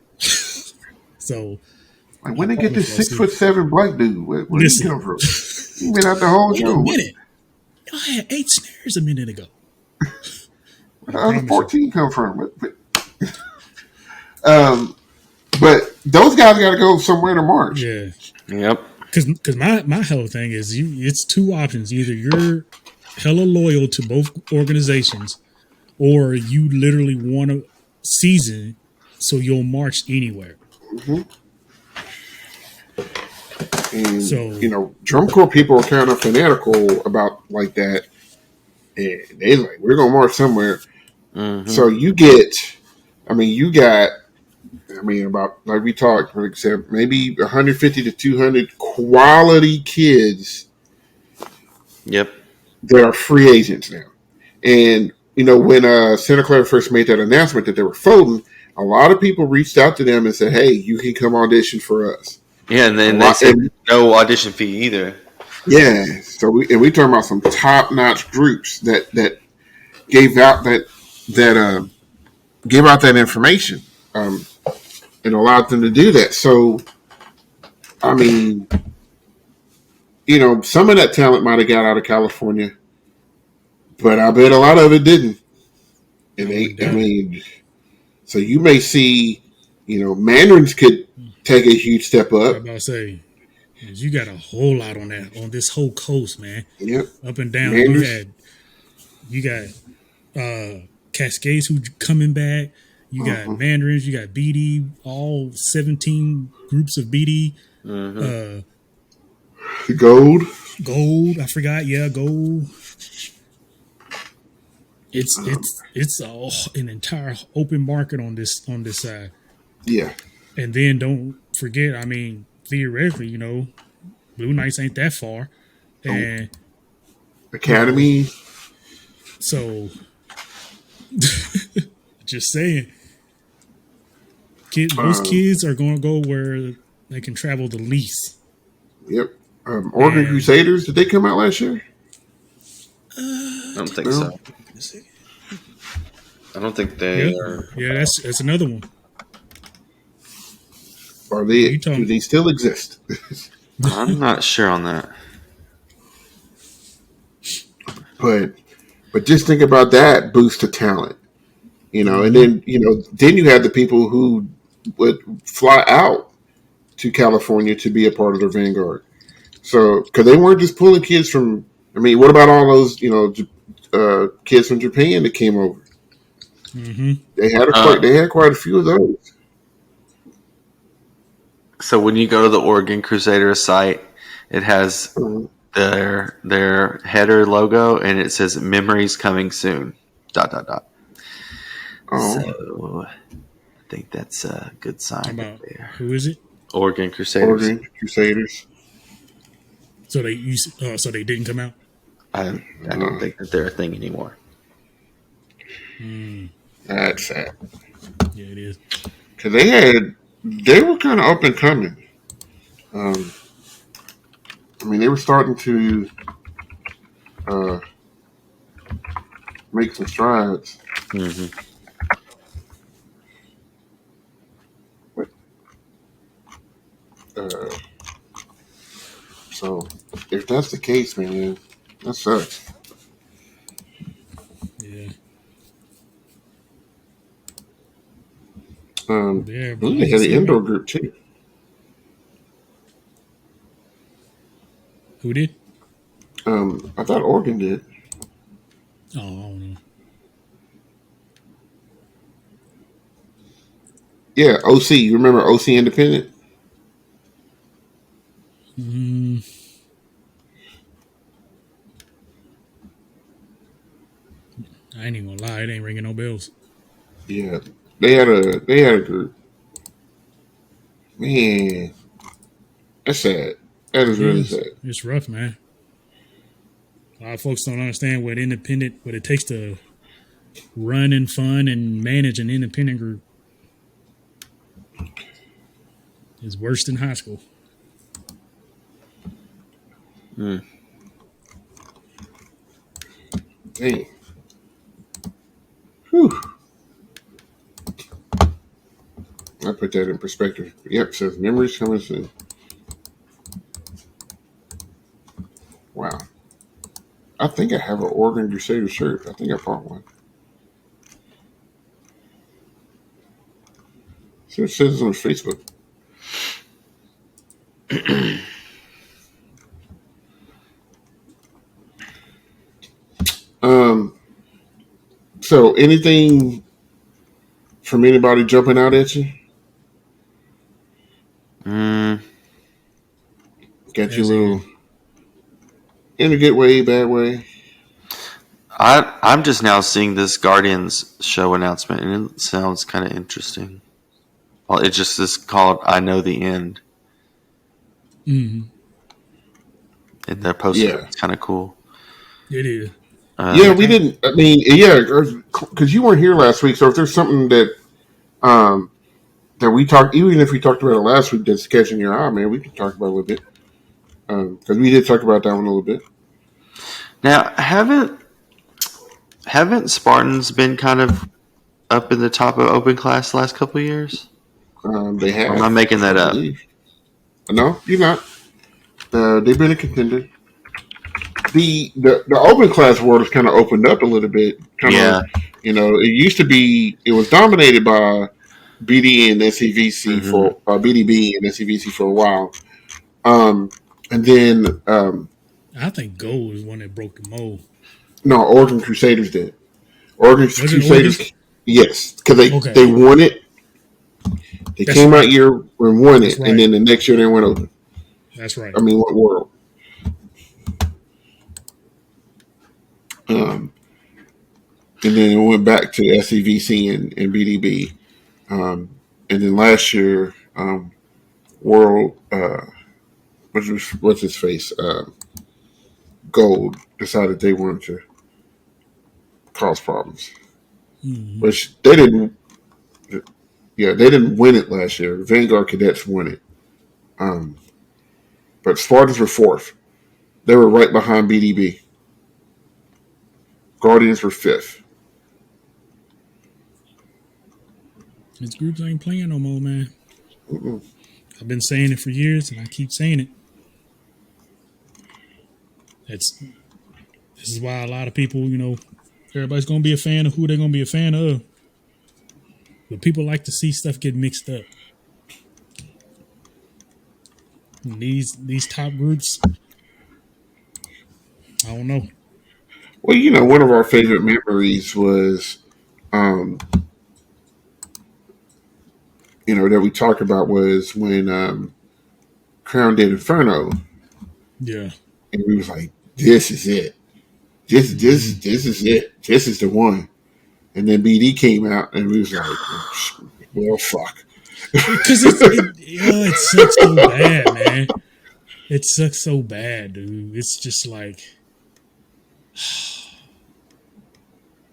So like when they get this 6'7" black dude, where did he come from? He been out the whole show. Wait a minute. I had 8 snares a minute ago. Where did 14 come from? But those guys got to go somewhere to march. Yeah. Yep. Because my whole thing is it's 2 options. Either you're hella loyal to both organizations, or you literally want a season so you'll march anywhere. Mm-hmm. And, drum corps people are kind of fanatical about like that. And they like, we're going to march somewhere. Mm-hmm. So you got, about, like we talked, like I said, maybe 150 to 200 quality kids. Yep. That are free agents now. And, when Santa Clara first made that announcement that they were folding, a lot of people reached out to them and said, hey, you can come audition for us. Yeah, and then they said no audition fee either. Yeah. So we talking about some top-notch groups that gave out that gave out that information and allowed them to do that. So, some of that talent might have got out of California, but I bet a lot of it didn't. And so you may see, Mandarins could take a huge step up. I'm about to say, you got a whole lot on this whole coast, man. Yep. Up and down. Mandarins. You got Cascades who coming back. You got Mandarins. You got BD. All 17 groups of BD. Gold. I forgot. Yeah, gold. It's an entire open market on this side. Yeah. And then don't forget, theoretically, Blue Knights ain't that far. And Academy. So just saying. Most kids are going to go where they can travel the least. Yep. Oregon Crusaders, did they come out last year? I don't think so. I don't think they are. Yeah, that's another one. Do they still exist? I'm not sure on that. But just think about that boost to talent, and then then you have the people who would fly out to California to be a part of their vanguard. So because they weren't just pulling kids from. What about all those kids from Japan that came over? Mm-hmm. They had quite a few of those. So when you go to the Oregon Crusaders site, it has their header logo and it says "Memories coming soon." ... Oh. So I think that's a good sign. There. Who is it? Oregon Crusaders. So they didn't come out. I don't think that they're a thing anymore. That's sad. Yeah, it is. Because they were kind of up and coming. I mean, they were starting to uh, make some strides. Mm-hmm. Uh, so if that's the case, man, that sucks. Yeah. I Yeah, but believe like they you had an said, indoor man. group too. Who did? I thought Oregon did. Oh, I don't know. Yeah, OC. You remember OC Independent? Mm, I ain't even gonna lie. It ain't ringing no bells. Yeah, they had a group. Man, that's sad. That is It really is. sad. It's rough, man. A lot of folks don't understand what it takes to run and fund and manage an independent group. It's worse than high school. Mm. Dang. Whew. I put that in perspective. Yep, says memories coming soon. Wow. I think I have an Oregon Crusader shirt. I think I bought one. See what it says on Facebook. Um. So anything from anybody jumping out at you? Mm. Got you a As in, little in a good way, bad way. I'm just now seeing this Guardians show announcement, and it sounds kind of interesting. Well, it just is called "I Know the End," mm, and their poster Yeah. is kind of cool. it is. Yeah, Uh, we didn't. I mean, yeah, because you weren't here last week. So if there's something um that we talked, even if we talked about it last week, that's catching your eye, man, we can talk about it a little bit. Because we did talk about that one a little bit. now, haven't Spartans been kind of up in the top of open class the last couple of years? They Or am I have, making I that up? believe. No, you're not. They've been a contender. The open class world has kind of opened up a little bit. Kind of, Yeah. it used to be, it was dominated by BD and SCVC Mm-hmm. for BDB and SCVC for a while. Um, and then I think gold is one that broke the mold. no, Oregon Crusaders did. Oregon Was it Oregon? Crusaders, yes, because they Okay, won it. They that's came out right. year and won That's it, and right. then the next year they went open. That's right. I mean, what world? Um, and then it went back to SCVC and BDB. And then last year, World, what's his face? Gold decided they wanted to cause problems, Mm-hmm. which they didn't. Yeah, they didn't win it last year. Vanguard Cadets won it, um, but Spartans were fourth. They were right behind BDB. Guardians were fifth. These groups ain't playing no more, man. Mm-mm. I've been saying it for years, and I keep saying it. This is why a lot of people, everybody's gonna be a fan of who they're gonna be a fan of. But people like to see stuff get mixed up. And these top groups, I don't know. Well, one of our favorite memories was, um, that we talked about was when Crown did Inferno, Yeah. and we was like, "This is it. Mm-hmm. This is it. This is the one." And then BD came out, and we was like, "Well, fuck." Because it sucks so bad, man. It sucks so bad, dude. It's just like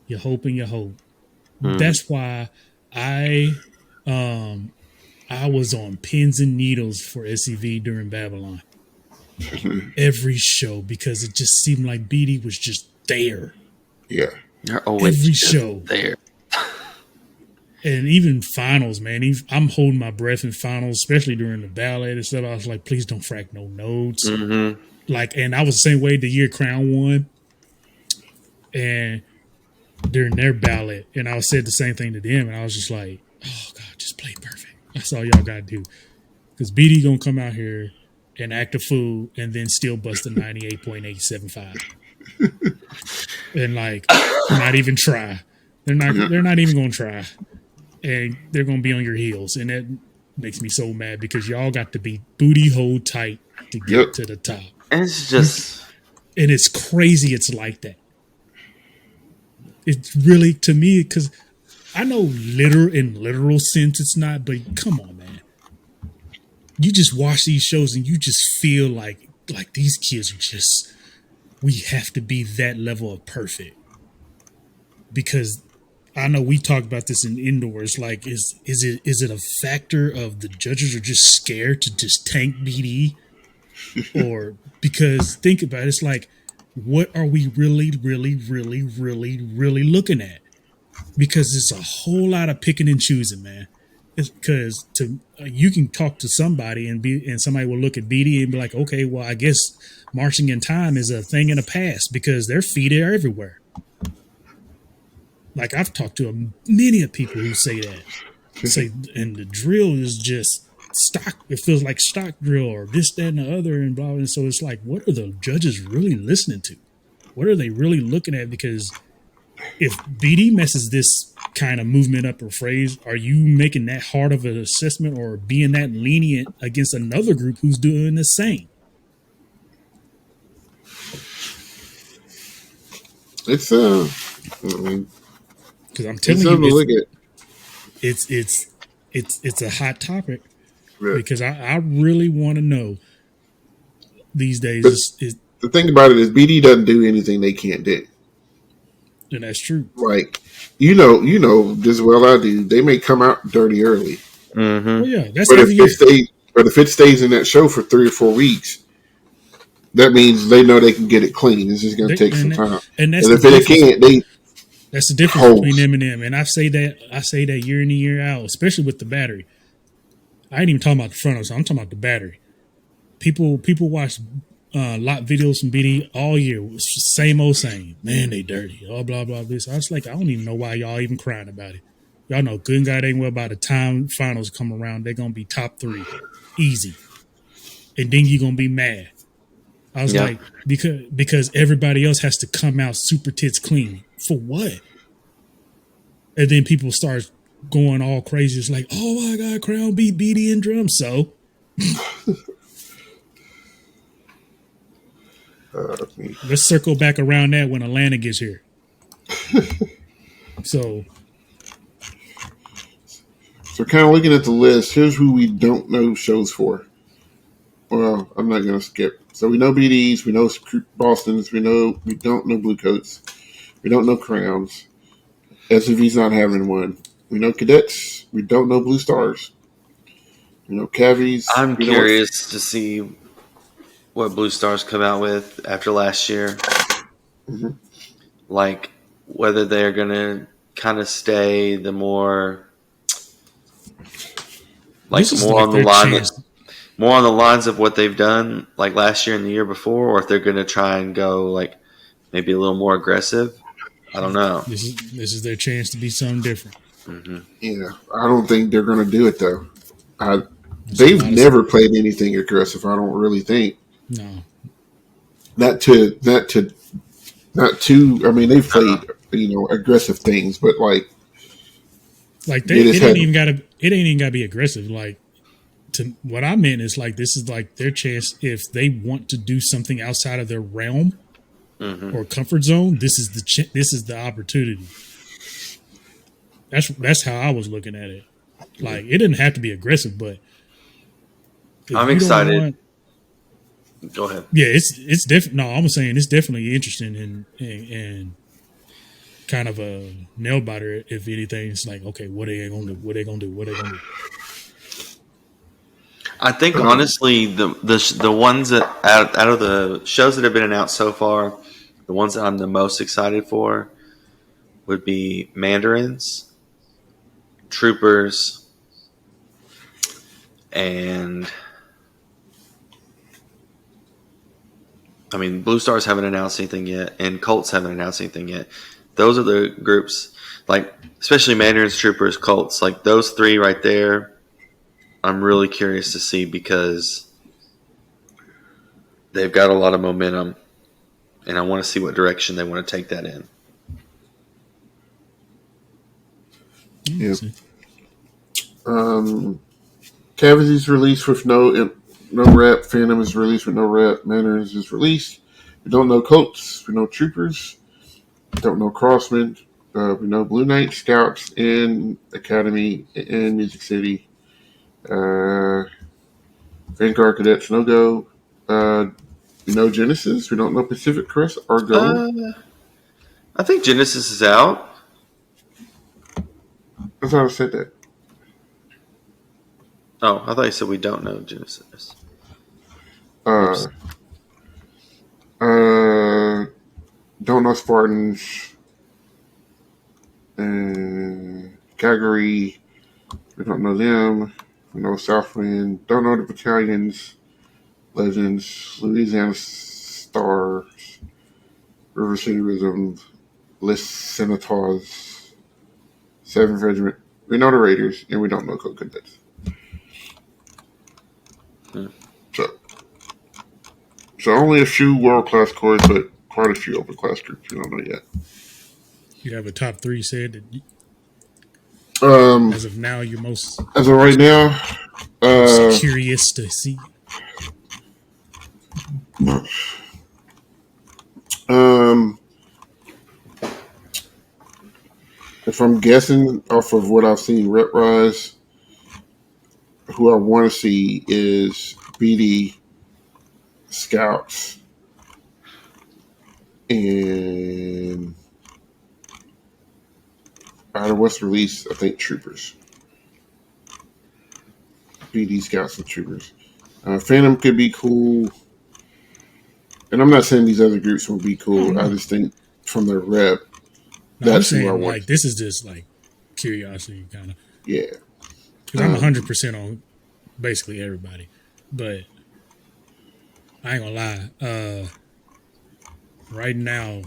you hope and you hope. Mm-hmm. That's why I um I was on pins and needles for SCV during Babylon. every show because it just seemed like BD was just there. Yeah. They're always Every just show. there. And even finals, man. I'm holding my breath in finals, especially during the ballet and stuff. I was like, please don't frack no notes. Mm-hmm. Like, and I was the same way the year Crown won. And during their ballot, and I said the same thing to them, and I was just like, oh God, just play perfect. That's all y'all gotta do. Because BD gonna come out here and act a fool and then still bust a 98.875. And like not even try. They're not even gonna try. And they're gonna be on your heels. And that makes me so mad because y'all got to be booty hole tight to get to the top. And it's just And it's crazy it's like that. It's really, to me, because I know in literal sense it's not, but come on, man. You just watch these shows and you just feel like these kids are just, we have to be that level of perfect. Because I know we talked about this in indoors. Like, is it a factor of the judges are just scared to just tank BD? Or because think about it, it's like, what are we really, really, really, really, really looking at? Because it's a whole lot of picking and choosing, man. Because you can talk to somebody and somebody will look at BD and be like, okay, well, I guess marching in time is a thing in the past because their feet are everywhere. Like I've talked to many of people who say that, and the drill is just stock. It feels like stock drill or this, that, and the other, and blah. And so it's like, what are the judges really listening to? What are they really looking at? Because if BD messes this kind of movement up or phrase, are you making that hard of an assessment or being that lenient against another group who's doing the same? It's because I'm telling you, it's it's a hot topic yeah. because I really want to know these days. The thing about it is BD doesn't do anything they can't do. And that's true. Like, you know as well I do. They may come out dirty early. Mm-hmm. Well, yeah, that's but every year. If it stays in that show for 3 or 4 weeks, that means they know they can get it clean. It's just going to take some time. And if they can't, that's the difference between them and them. And I say that year in and year out, especially with the battery. I ain't even talking about the front end, I'm talking about the battery. People watch lot videos from BD all year. Same old same. Man, they dirty. Oh, blah, blah, this. I was like, I don't even know why y'all even crying about it. Y'all know good and God ain't well by the time finals come around, they're going to be top 3. Easy. And then you're going to be mad. I was like, because everybody else has to come out super tits clean. For what? And then people start going all crazy. It's like, oh my God, Crown beat BD in drums. So let's circle back around that when Atlanta gets here. So kind of looking at the list, here's who we don't know shows for. Well, I'm not going to skip. So we know BDs, we know Bostons, we don't know Blue Coats, we don't know Crowns. SUV's not having one. We know Cadets, we don't know Blue Stars. We know Cavies. I'm curious to see what Blue Stars come out with after last year. Mm-hmm. Like whether they're going to kind of stay the more more on the lines of what they've done like last year and the year before, or if they're going to try and go like maybe a little more aggressive. I don't know. This is their chance to be something different. Mm-hmm. Yeah, I don't think they're going to do it though. They've never played anything aggressive. I don't really think. No. Not to. I mean, they've played aggressive things, but like it ain't even got to be aggressive. Like, to what I meant is like this is like their chance if they want to do something outside of their realm or comfort zone. This is the opportunity. That's how I was looking at it. Like, it didn't have to be aggressive, but I'm excited. Go ahead. Yeah, it's different. No, I'm saying it's definitely interesting and kind of a nail biter. If anything, it's like, okay, what are they gonna do? What are they gonna do? I think honestly, the ones that out of the shows that have been announced so far, the ones that I'm the most excited for would be Mandarins, Troopers, and I mean Blue Stars haven't announced anything yet, and Colts haven't announced anything yet. Those are the groups, like especially Mandarins, Troopers, Colts, like those three right there. I'm really curious to see because they've got a lot of momentum, and I want to see what direction they want to take that in. Yeah. Cavity's released with no rep. Phantom is released with no rep. Manners is released. We don't know Colts. We know Troopers. We don't know Crossmen. We know Blue Knight, Scouts, and Academy, and Music City. Vanguard Cadets, no go. We know Genesis. We don't know Pacific Crest or go. I think Genesis is out. I thought I said that. Oh, I thought you said we don't know Genesis. Don't know Spartans. Calgary. We don't know them. We know Southwind. Don't know the battalions. Legends. Louisiana Stars. River City Rhythm. List Senators. 7th Regiment. We know the Raiders, and we don't know Coke Cadets. So only a few world-class corps, but quite a few open-class groups. We don't know yet. You have a top three said that as of now, you're most as of right now, curious to see. If I'm guessing off of what I've seen rep rise, who I want to see is BD Scouts and out of what's released, I think Troopers. BD Scouts and Troopers. Phantom could be cool. And I'm not saying these other groups will be cool. I just think from their rep, that's who I want. Like, this is just like curiosity, kind of. Yeah. Because I'm 100% on basically everybody. But I ain't gonna lie. Right now,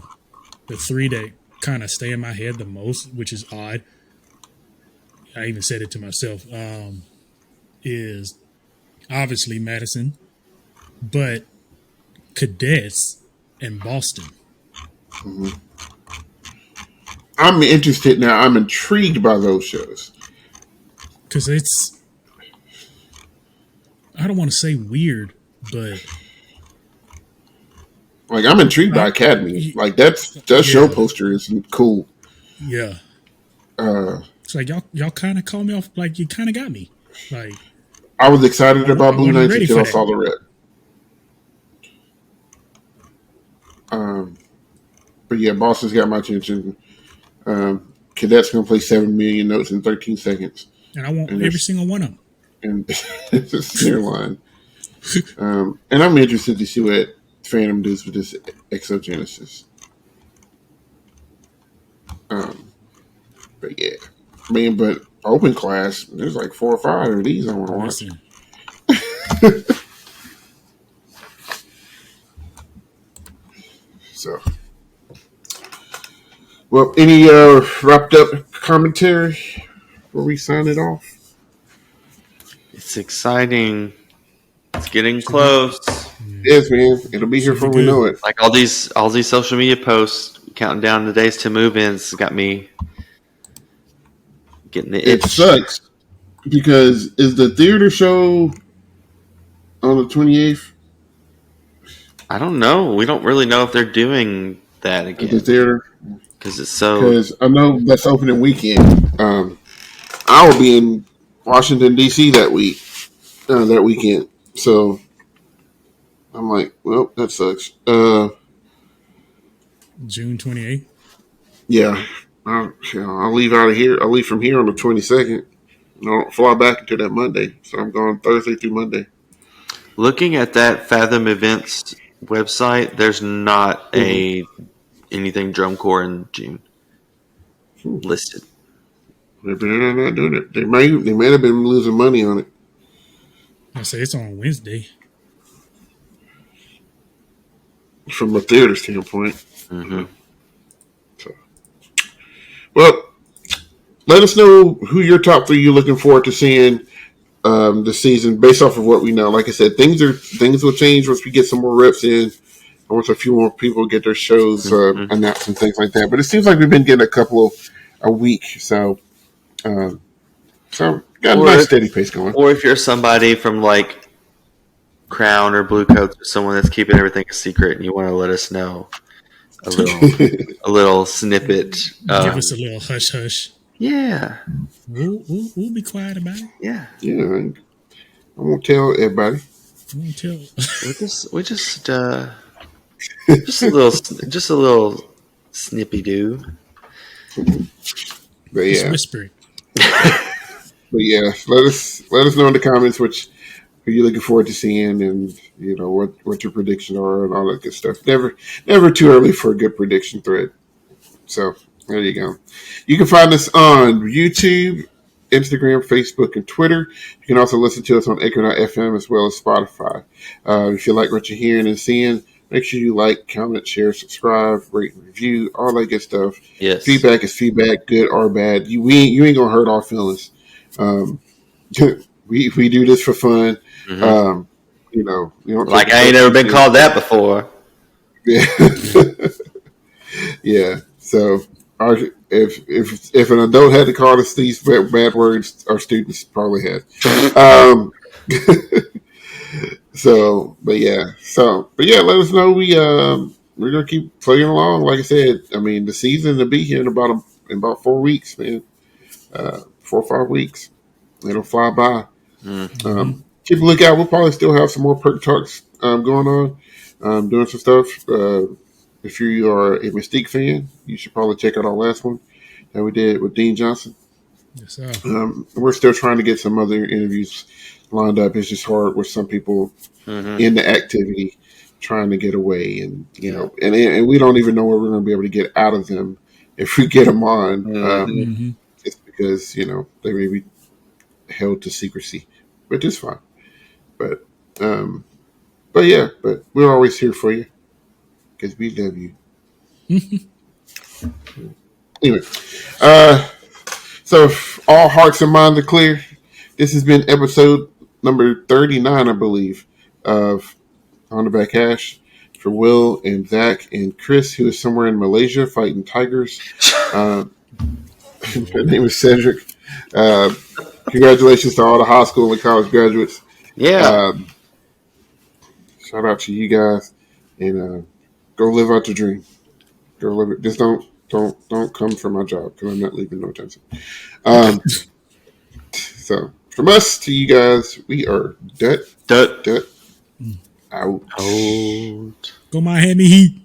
the three that kind of stay in my head the most, which is odd, I even said it to myself, is obviously Madison, but Cadets and Boston. Mm-hmm. I'm interested now. I'm intrigued by those shows. Because it's, I don't want to say weird, but like I'm intrigued by Academy. Like that show poster is cool. Yeah. It's like y'all kind of called me off. Like you kind of got me. Like I was excited about Blue Knights until I saw the red. But yeah, Boston's got my attention. Cadets gonna play 7 million notes in 13 seconds, and I want every single one of them. And it's a snare line. And I'm interested to see what Phantom does with this Exogenesis. But yeah, but open class, there's like 4 or 5 of these I want to watch. So, well, any wrapped up commentary before we sign it off? It's exciting. It's getting close. Yes, man. It'll be here before we know it. Like all these social media posts counting down the days to move-ins got me getting the itch. It sucks because is the theater show on the 28th? I don't know. We don't really know if they're doing that again. At the theater? Because it's so. Because I know that's opening weekend. I will be in Washington D.C. that weekend. So I'm like, well, that sucks. June 28th. Yeah, I'll leave out of here. I'll leave from here on the 22nd. I don't fly back until that Monday, so I'm going Thursday through Monday. Looking at that Fathom Events website, there's not anything drum corps in June listed. Maybe they're not doing it. They might have been losing money on it. I say it's on Wednesday. From a theater standpoint. Mm-hmm. So, well, let us know who your top three you're looking forward to seeing this season, based off of what we know. Like I said, things will change once we get some more reps in, once a few more people get their shows announced and things like that. But it seems like we've been getting a couple a week, so got a nice steady pace going. Or if you're somebody from like Crown or Blue Coats or someone that's keeping everything a secret, and you want to let us know a little snippet. Give us a little hush hush. Yeah, we'll be quiet about it. Yeah. I won't tell everybody. We just a little snippy do. But yeah, just whispering. But yeah, let us know in the comments who you're looking forward to seeing, and what your predictions are and all that good stuff. Never too early for a good prediction thread. So there you go. You can find us on YouTube, Instagram, Facebook, and Twitter. You can also listen to us on Anchor.fm as well as Spotify. If you like what you're hearing and seeing, make sure you like, comment, share, subscribe, rate, and review, all that good stuff. Yes. Feedback is feedback, good or bad. You ain't gonna hurt our feelings. We do this for fun. Mm-hmm. Like I ain't never been called that before. Yeah. Yeah. So if an adult had to call us these bad words, our students probably had. But yeah, let us know. We're gonna keep plugging along. Like I said, the season will be here in about 4 weeks, man. 4 or 5 weeks. It'll fly by. Mm-hmm. Keep a lookout. We'll probably still have some more perk talks going on. Doing some stuff. If you are a Mystique fan, you should probably check out our last one that we did with Dean Johnson. Yes, sir. We're still trying to get some other interviews lined up. It's just hard with some people in the activity trying to get away, and and we don't even know what we're going to be able to get out of them if we get them on. It's because they may be held to secrecy, but it's fine. But we're always here for you because we love you. Anyway, so if all hearts and minds are clear, this has been episode number 39, I believe, of On the Back Hash. For Will and Zach and Chris, who is somewhere in Malaysia fighting tigers. Her name is Cedric. Congratulations to all the high school and college graduates. Yeah. Shout out to you guys, and go live out your dream. Go live it. Just don't come for my job because I'm not leaving no time soon. So from us to you guys, we are Dut out. Go Miami Heat.